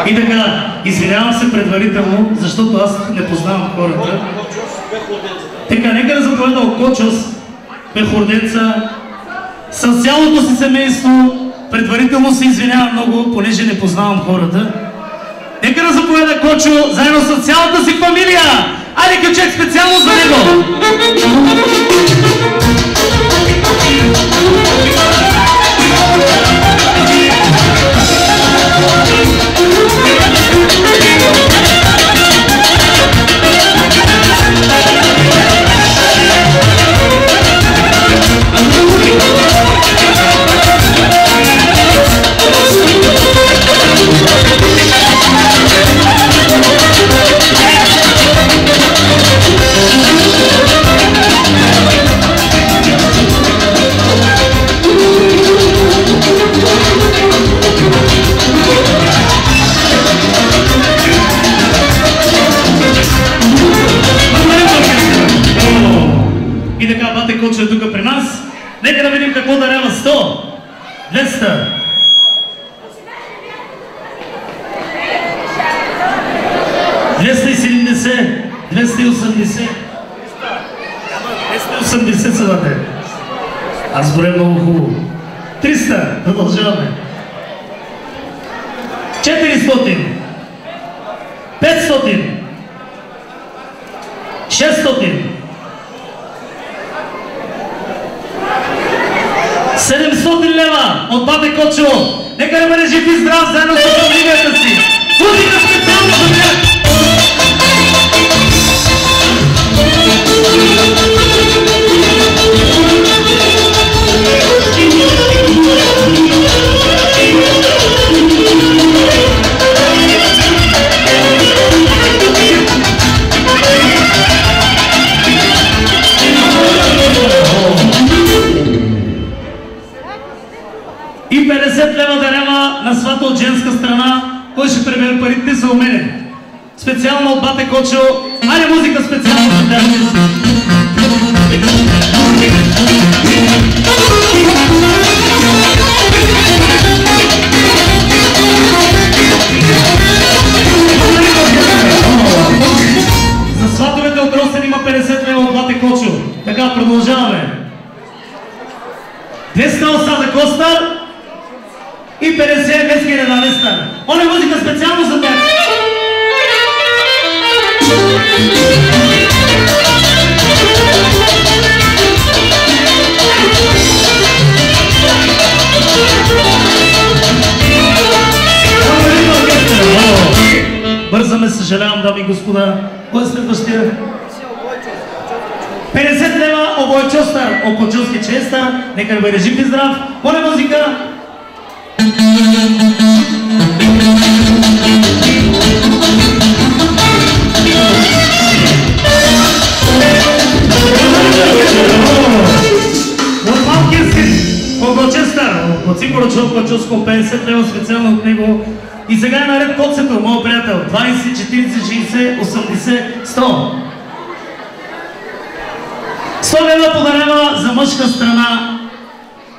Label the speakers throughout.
Speaker 1: И така, извинявам се предварително, защото аз не познавам хората. Така, нека да заповеда Окочос, Пехордеца, с цялото си семейство. Предварително се извинявам много, понеже не познавам хората. Нека да заповеда Кочо, заедно с цялата си фамилия! Айде качек специално за него! И така, бате Кочо е тук при нас. Нека да видим какво дарява 100, 200. $270, 280. 280 са дате. Аз горе много хубаво. 300, продължаваме. 400, 500, 600, 700 лева от бате Кочо. Нека да бъде жив и здрав заедно с фамилията си. Музика специално за тях! И 50 лева дарява на свата от женска страна. Кой ще прибере парите за умене? Специално от бате Кочо. Айде музика специално за тях. За сватовете от Росен има 50 лева от бате Кочо. Така, продължаваме. 200 осада Костар и 50 Вескене на Вестар. Оле музика специално за тях. Бързаме, съжалявам, дами и господа. Кой е следващия? 50 лева Обойчостар, Окочовски честар. Нека да бъде жив и здрав. Оле музика. От малкия си Окочестар, от Сигурочо Окочовско, 50 лева специално от него. И сега е наред Коцето, моят приятел. 20, 40, 60, 80, 100. 100 лева подарява за мъжка страна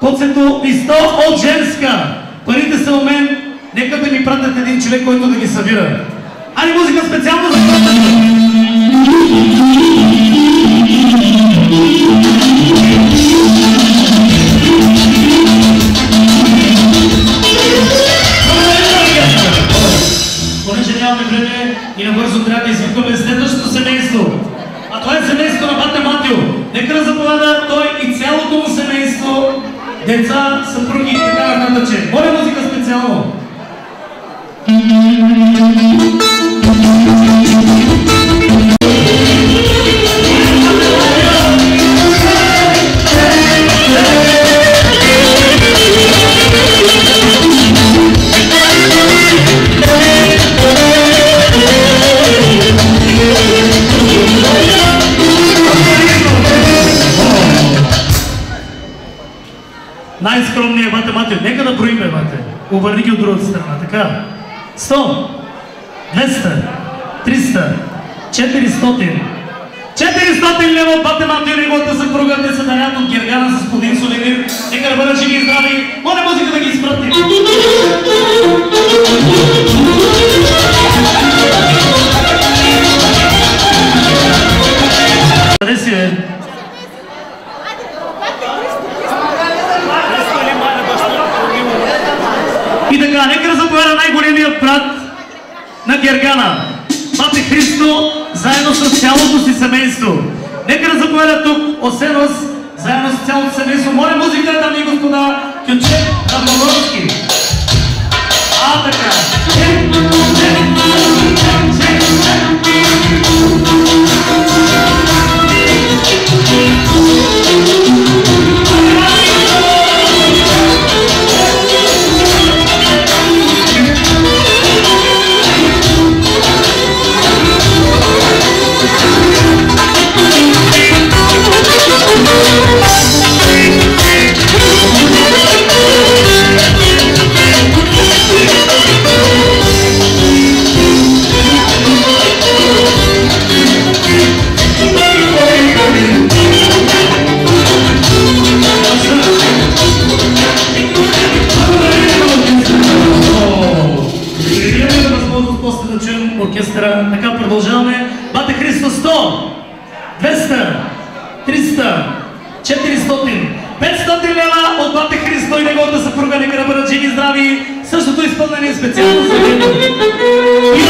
Speaker 1: Коцето и 100 от женска. Парите са у мен. Нека да ми пратят един човек, който да ги събира. Али музика специално за Коцето. Понеже нямаме време и набързо трябва да извикваме следващото семейство. А това е семейство на бате Матио. Нека да заповяда той и цялото му семейство, деца, съпруги и така нататък. Моля музика специално. Най-скромният бате Матио. Нека да броим, бате. Обърни ги от другата страна. Така. 100, 200, 300, 400, 400 лева от бате Матио и неговата съпруга. Те се дарят от Гергана с господин Соленир. Нека да бъдат живи и здрави. Моля музика да ги изпрати. Къде си, бе? И така, нека да заповяда най-големият брат на Гергана, бате Христо, заедно с цялото си семейство. Нека да заповяда тук, освен нас, заедно с цялото семейство. Моля музика, дами и господа, Кюче Рамонски. Така. Оркестъра. Така продължаваме. Бате Христо 100, 200, 300, 400, 500 лева от бате Христо и неговата съпруга. Нека да бъдат живи и здрави. Същото изпълнение специално за него. И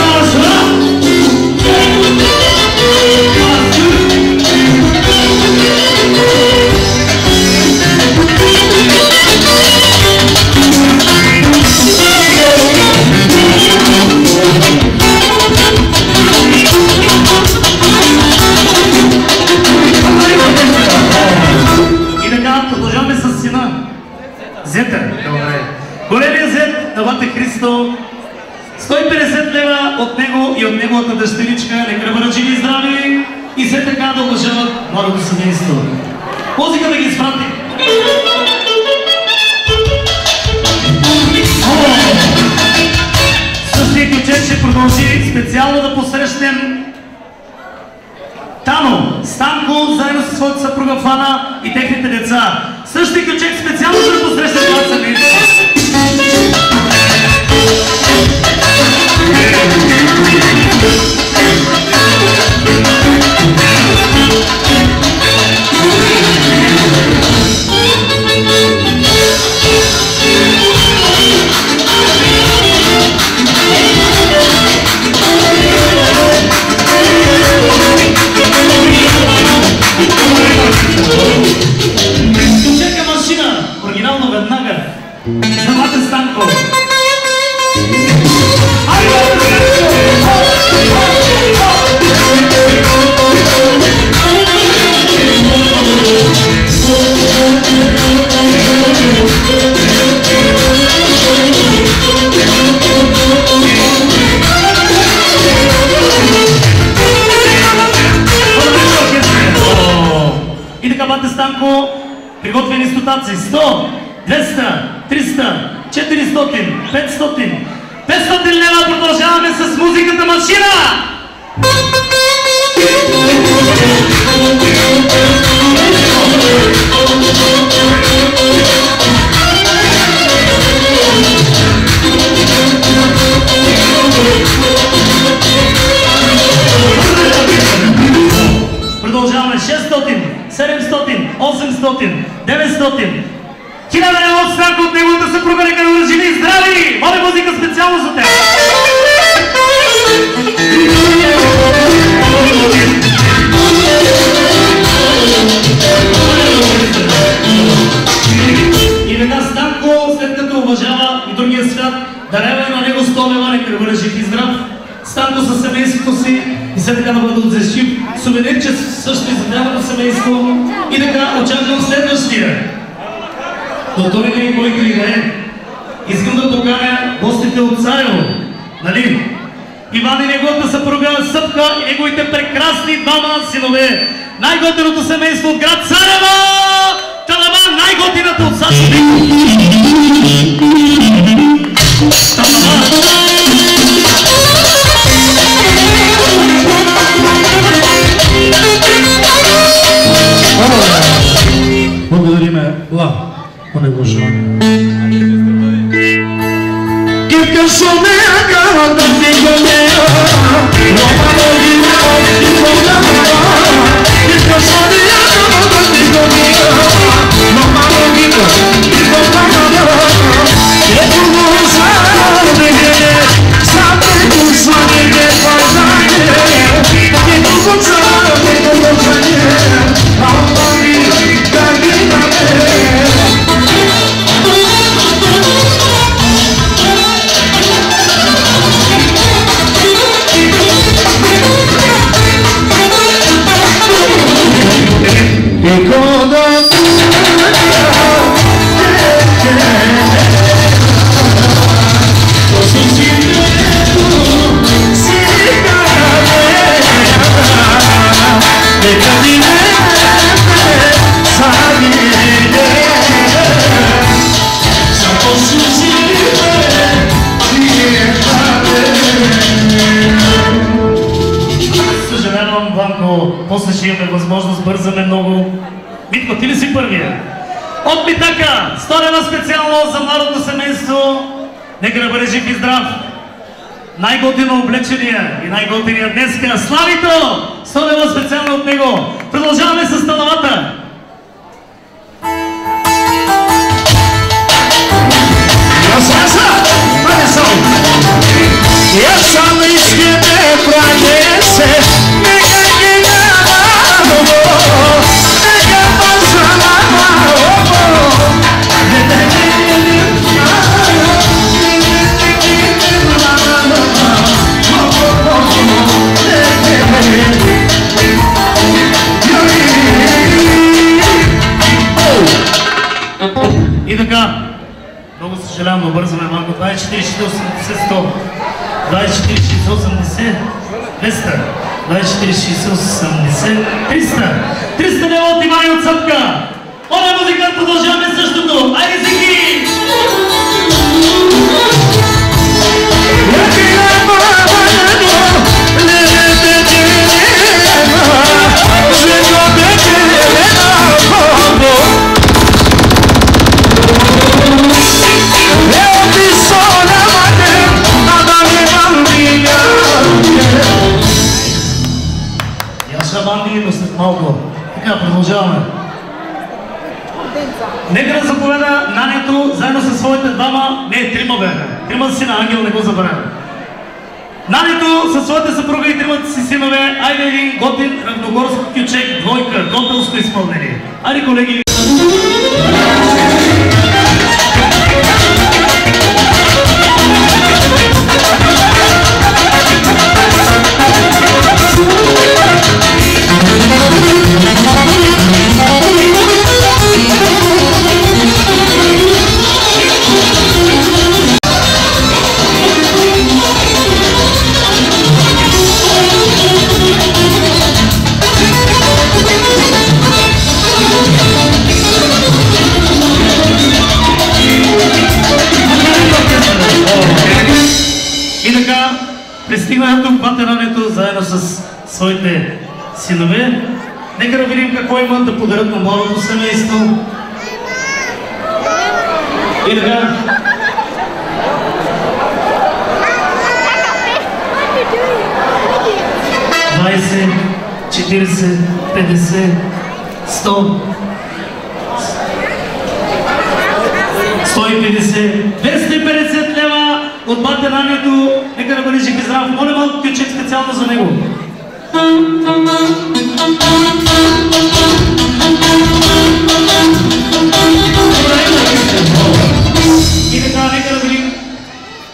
Speaker 1: продължаваме с сина. Зета. Добре. Големия зет на бате Христо. 150 лева от него и от неговата дъщеричка. Нека да бъдат живи и здрави. И все така да уважават младото семейство. Музика да ги изпрати. Същия ключет ще продължи специално да посрещнем Тано, Станко, заедно със своята съпруга Фана и техните деца. Същия ключек специално ще посреща това семейство. Чека машина, оригинално веднага. За бате Станко. И така, бате Станко, приготвени стотаци. 100, 200, 300, 400, 500. 500 лева. Продължаваме с музиката машина! Продължаваме 600, 700, 800, 900. 1000 лева от Станко от неговата съпруга. Нека да бъдат живи и здрави! Моля музика специално за теб! И така Станко, след като уважава и другия свят, дарява на него 100 лева. Нека да бъде жив и здрав. Станко със семейството си и след така да бъде отзащив сувенирче също и за неговото семейство. И така очаквам следващия. До този ден, който и да е, искам да поканя гостите от Царево, нали? Иван и неговата съпруга Съпка и неговите прекрасни двама синове. Най-готиното семейство от град Царево! Талама, най-готината от Сашо Биков! Талама! ла, по негово желание. После ще имаме възможност, бързаме много. Митко, ти ли си първия? От Митака, 100 лева специално за младото семейство. Нека да бъде жив и здрав. Най-готино облечения и най-готиния днеска. Славито! 100 лева специално от него. Продължаваме с талавата. И така, много съжалявам, но бързаме малко. 24, 60, 80, 100, 24, 60, 80, 200, 24, 60, 80, 300, 300 лева от Ивани от Съпка. Оля музикант, продължаваме същото. Айде, Зики! Но след малко. Така, продължаваме. Нека да заповеда Нането заедно със своите двама, не, трима бяха. Тримата си на Ангел, не го забравя. Нането със своята съпруга и тримата си синове, айде един готин равногорски кючек, двойка, готелско изпълнение. Айде, колеги. Пристигна тук Батерането заедно с своите синове. Нека да видим какво имат да подарят на младото семейство. И така. $20, 40, 50, 100, 150, 250 лева от Батерането. Нека да бъде жив и здрав. Моля малко кючек специално за него. И така, нека да видим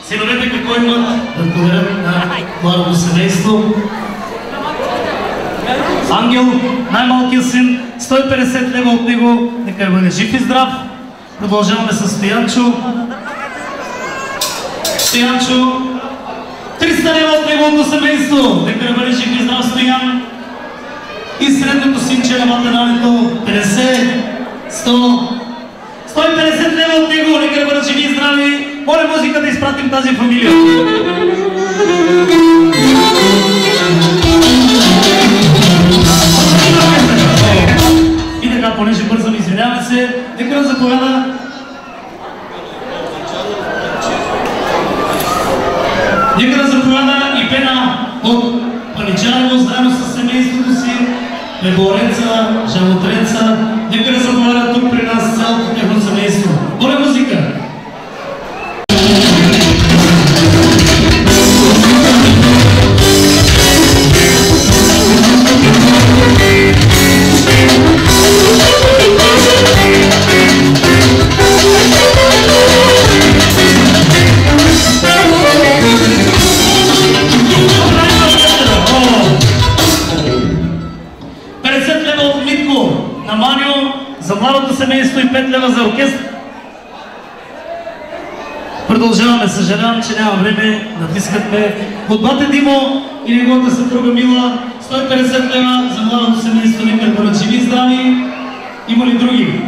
Speaker 1: синовете какво имат да подарят на младото семейство. Ангел, най-малкият син, 150 лева от него. Нека да бъде жив и здрав. Продължаваме с Стоянчо. Стоянчо, 300 лева от неговото семейство. Нека да бъде жив и здрав Стоян. И средното синче на Батерането, 50, 100, 150 лева от него. Нека да бъдат живи и здрави. Моля музика да изпратим тази фамилия. И така, така, понеже бързам, извиняваме се, нека да заповяда. Нека да заповяда и пена от Паничарево, заедно с семейството си, Бебореца, Жалотреца. Нека да заповяда тук при нас цялото тяхно семейство. Моля музика! За младото семейство и 5 лева за оркестър. Продължаваме, съжалявам, че няма време, натискахме от бате Димо и неговата съпруга Мила. 150 лева за младото семейство, нека бъдат живи и здрави. Има ли други?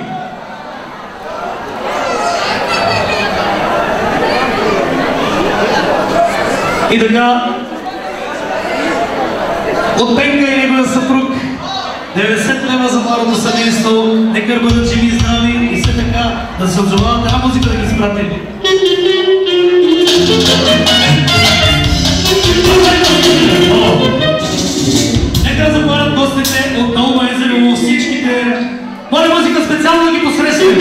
Speaker 1: И така, от Пенка и неговия съпруг 90 лева за младото семейство, нека бъдат живи и здрави и все така да се отзовават една музика да ги изпратим. Нека да заповядат гостите от Ново Езерово, всичките. Моля музика специално да ги посрещаме.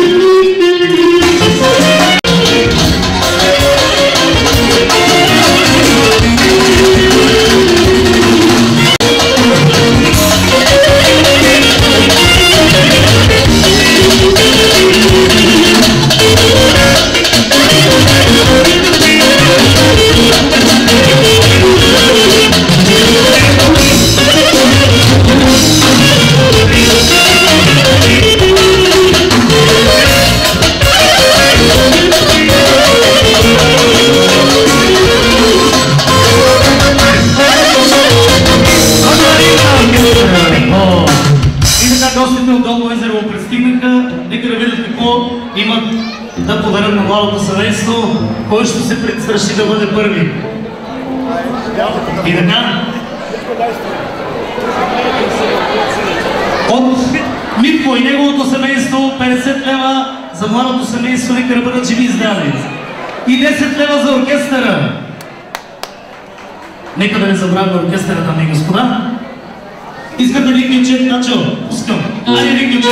Speaker 1: Гостите от Долно Езерово пристигнаха, нека да видят какво имат да подарят на младото семейство, кой ще се предстраши да бъде първи. И така, от Митко и неговото семейство 50 лева за младото семейство, нека да бъдат живи и здрави. И 10 лева за оркестъра. Нека да не забравяме оркестъра, дами и господа. Искате ли ключет, Начо? Пускам. Айде ли ключет?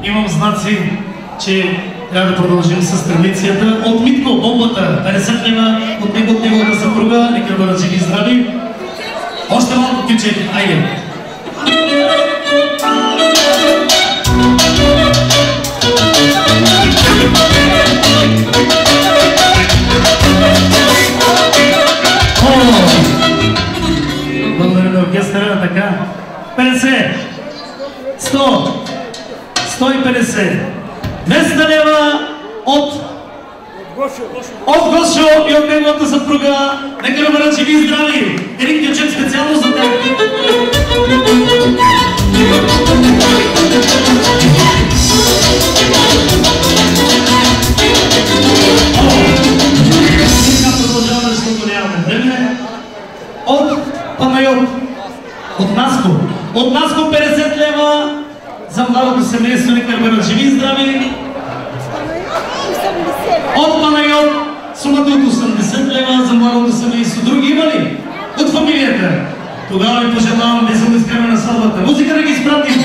Speaker 1: Имам знаци, че трябва да продължим с традицията. От Митко, бомбата, 50 лева, от него, от неговата съпруга, нека бъдат живи и здрави. Още малко ключе, айде! Благодаря на оркестъра, така. 50, 100, 150, 200 лева от Гошо и от неговата съпруга. Нека да бъдат живи и здрави. Един ключек специално за тях. Сега продължаваме, защото нямаме време. От Панайот, от Наско. От Наско 50 лева за младото семейство, нека бъдат живи и здрави. От Панайот сумата от 80 лева за младото семейство. Други има ли? От фамилията. Тогава ви пожелавам весело изкарване на сватбата. Музика да ги изпратим.